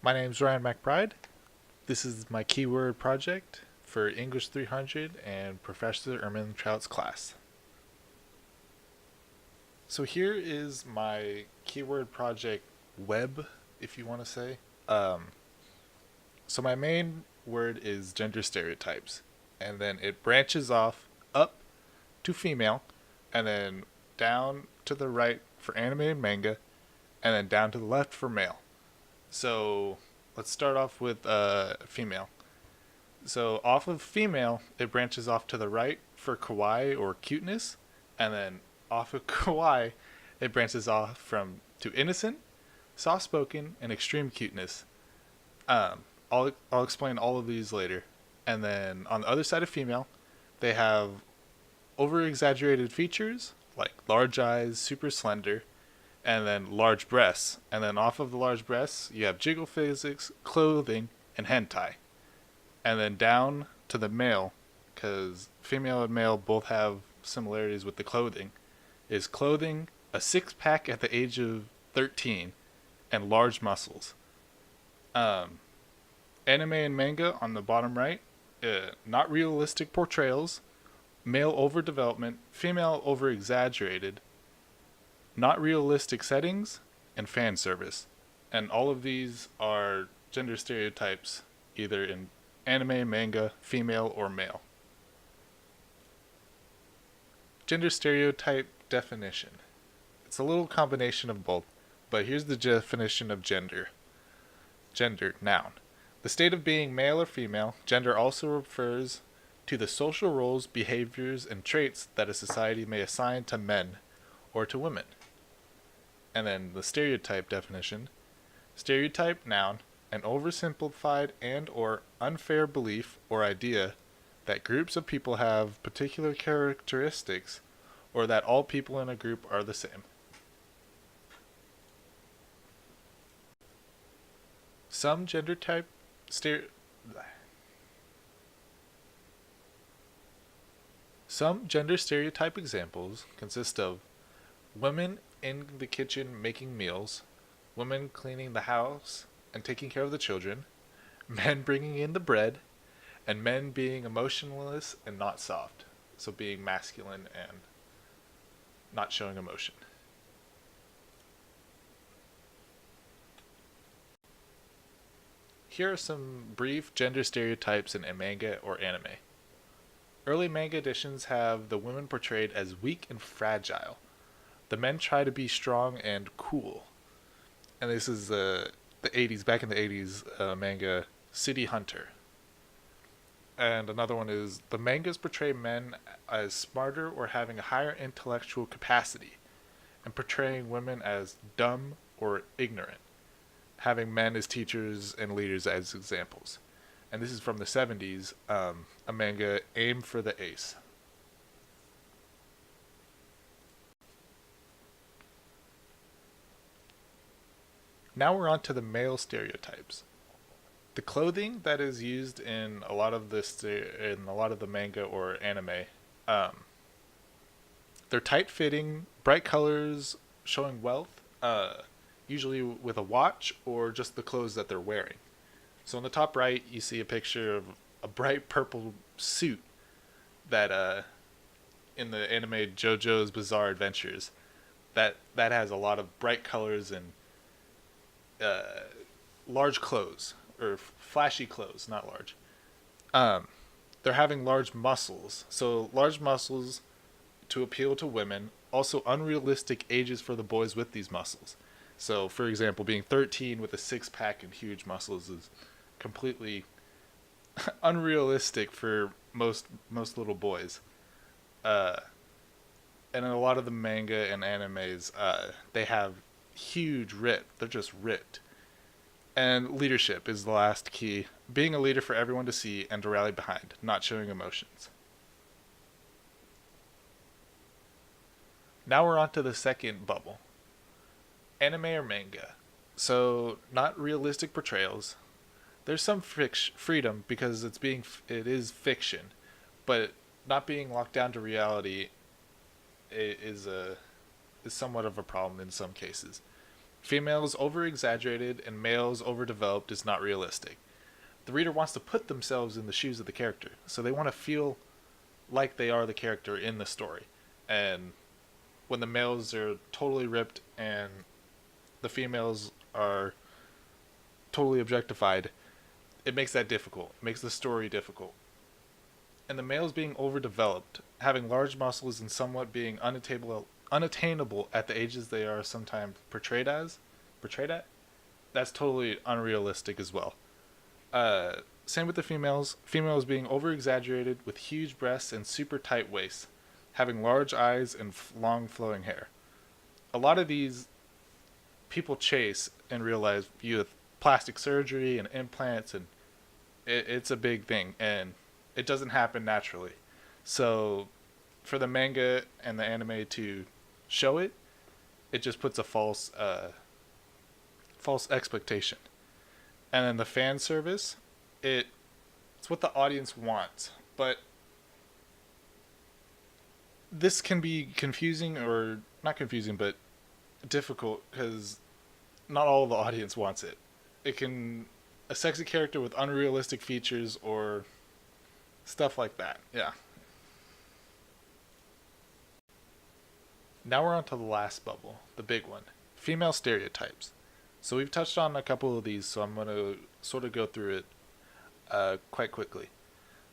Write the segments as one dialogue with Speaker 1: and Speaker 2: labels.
Speaker 1: My name is Ryan McBride. This is my keyword project for English 300 and Professor Ermintrout's class. So here is my keyword project web, if you want to say. Um, so my main word is gender stereotypes, and then it branches off up to female, and then down to the right for anime and manga, and then down to the left for male. So let's start off with female. So off of female, it branches off to the right for kawaii or cuteness, and then off of kawaii, it branches off from to innocent, soft spoken, and extreme cuteness. I'll explain all of these later. And then on the other side of female, they have over exaggerated features like large eyes, super slender, and then large breasts. And then off of the large breasts, you have jiggle physics, clothing, and hentai. And then down to the male, because female and male both have similarities with the clothing, is clothing, a six pack at the age of 13, and large muscles. Um, Anime and manga on the bottom right, not realistic portrayals, male overdevelopment, female over exaggerated, not realistic settings, and fan service. And all of these are gender stereotypes, either in anime, manga, female, or male. Gender stereotype definition. It's a little combination of both, but here's the definition of gender. Gender, noun. The state of being male or female. Gender also refers to the social roles, behaviors, and traits that a society may assign to men or to women. And then the stereotype definition. Stereotype, noun, an oversimplified and or unfair belief or idea that groups of people have particular characteristics or that all people in a group are the same. Some gender type stere- Some gender stereotype examples consist of women in the kitchen making meals, women cleaning the house and taking care of the children, men bringing in the bread, and men being emotionless and not soft. So being masculine and not showing emotion. Here are some brief gender stereotypes in a manga or anime. Early manga editions have the women portrayed as weak and fragile. The men try to be strong and cool. And this is the 80s, back in the 80s manga City Hunter. And another one is the mangas portray men as smarter or having a higher intellectual capacity, and portraying women as dumb or ignorant, having men as teachers and leaders as examples. And this is from the 70s, a manga, Aim for the Ace. Now we're on to the male stereotypes. The clothing that is used in a lot of the manga or anime, um, they're tight fitting, bright colors, showing wealth, usually with a watch or just the clothes that they're wearing. So on the top right, you see a picture of a bright purple suit that in the anime JoJo's Bizarre Adventures, that has a lot of bright colors and uh, large clothes or flashy clothes, not large. Um, they're having large muscles, so large muscles to appeal to women. Also, unrealistic ages for the boys with these muscles. So, for example, being 13 with a six pack and huge muscles is completely unrealistic for most little boys. Uh, and in a lot of the manga and animes, they have huge rip. They're just ripped. And leadership is the last key. Being a leader for everyone to see and to rally behind, not showing emotions. Now we're on to the second bubble. Anime or manga. So, not realistic portrayals. There's some freedom because it is fiction, but not being locked down to reality is somewhat of a problem in some cases. Females over exaggerated and males overdeveloped is not realistic. The reader wants to put themselves in the shoes of the character, so they want to feel like they are the character in the story. And when the males are totally ripped and the females are totally objectified, it makes that difficult. It makes the story difficult. And the males being overdeveloped, having large muscles and somewhat being unattainable at the ages they are sometimes portrayed at, that's totally unrealistic as well. Same with the females. Females being over exaggerated with huge breasts and super tight waists, having large eyes and long flowing hair. A lot of these people chase in real life with plastic surgery and implants, and it's a big thing, and it doesn't happen naturally. So for the manga and the anime to show it, it just puts a false expectation. And then the fan service, it's what the audience wants, but this can be confusing, or not confusing, but difficult, because not all the audience wants it. It can a sexy character with unrealistic features or stuff like that. Yeah. Now we're on to the last bubble, the big one. Female stereotypes. So we've touched on a couple of these, so I'm going to sort of go through it quite quickly.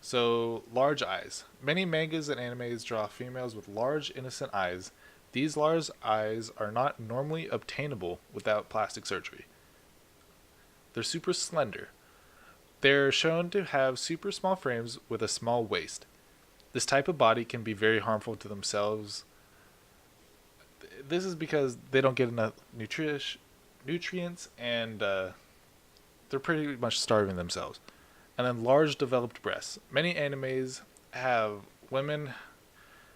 Speaker 1: So, large eyes. Many mangas and animes draw females with large, innocent eyes. These large eyes are not normally obtainable without plastic surgery. They're super slender. They're shown to have super small frames with a small waist. This type of body can be very harmful to themselves. This is because they don't get enough nutrients, and they're pretty much starving themselves. And then large developed breasts. Many animes have women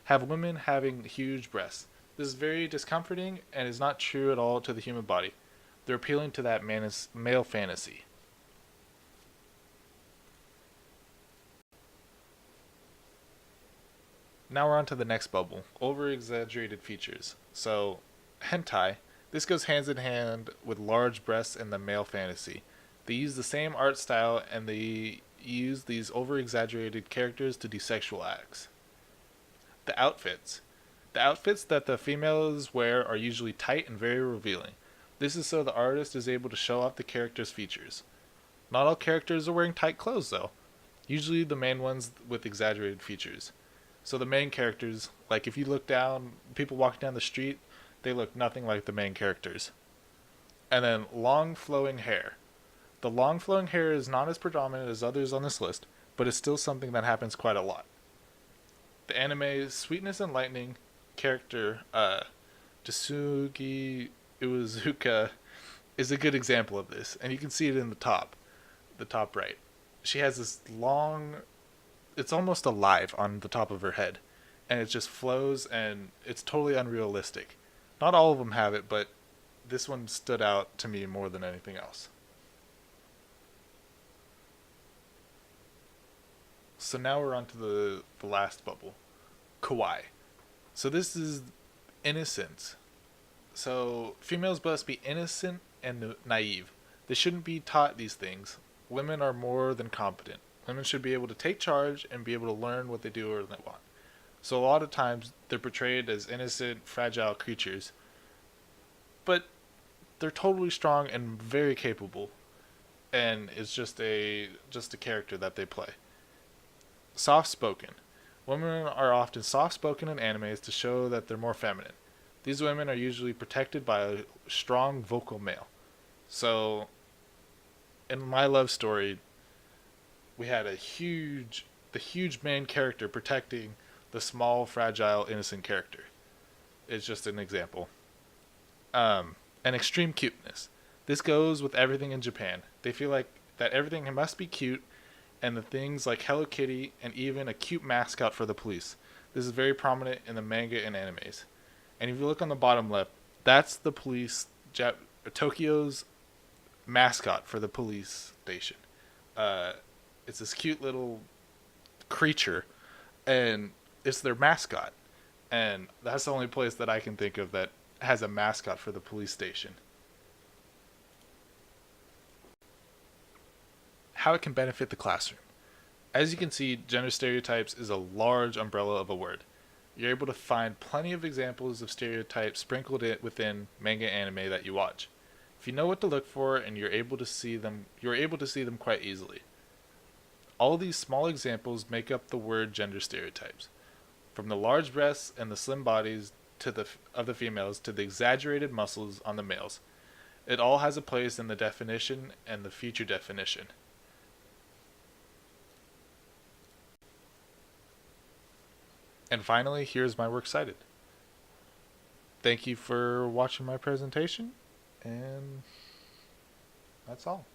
Speaker 1: having huge breasts. This is very discomforting and is not true at all to the human body. They're appealing to that male fantasy. Now we're on to the next bubble, over-exaggerated features. So, hentai. This goes hands in hand with large breasts and the male fantasy. They use the same art style, and they use these over-exaggerated characters to do sexual acts. The outfits. The outfits that the females wear are usually tight and very revealing. This is so the artist is able to show off the character's features. Not all characters are wearing tight clothes, though. Usually the main ones with exaggerated features. So the main characters, like if you look down, people walking down the street, they look nothing like the main characters. And then long flowing hair. The long flowing hair is not as predominant as others on this list, but it's still something that happens quite a lot. The anime Sweetness and Lightning character, Tsugi Iwazuka, is a good example of this, and you can see it in the top right. She has this long, it's almost alive on the top of her head, and it just flows, and it's totally unrealistic. Not all of them have it, but this one stood out to me more than anything else. So now we're on to the last bubble, kawaii. So this is innocence. So females must be innocent and naive. They shouldn't be taught these things. Women are more than competent. Women should be able to take charge and be able to learn what they do or they want. So a lot of times they're portrayed as innocent, fragile creatures, but they're totally strong and very capable, and it's just a character that they play. Soft-spoken. Women are often soft-spoken in animes to show that they're more feminine. These women are usually protected by a strong vocal male. So, in My Love Story, we had the huge main character protecting the small, fragile, innocent character. It's just an example. And extreme cuteness. This goes with everything in Japan. They feel like that everything must be cute, and the things like Hello Kitty and even a cute mascot for the police. This is very prominent in the manga and animes. And if you look on the bottom left, that's the police, Tokyo's mascot for the police station. It's this cute little creature, and it's their mascot. And that's the only place that I can think of that has a mascot for the police station. how it can benefit the classroom. As you can see, gender stereotypes is a large umbrella of a word. You're able to find plenty of examples of stereotypes sprinkled within manga anime that you watch. If you know what to look for and you're able to see them quite easily. All these small examples make up the word gender stereotypes. From the large breasts and the slim bodies of the females to the exaggerated muscles on the males. It all has a place in the definition and the future definition. And finally, here's my works cited. Thank you for watching my presentation, and that's all.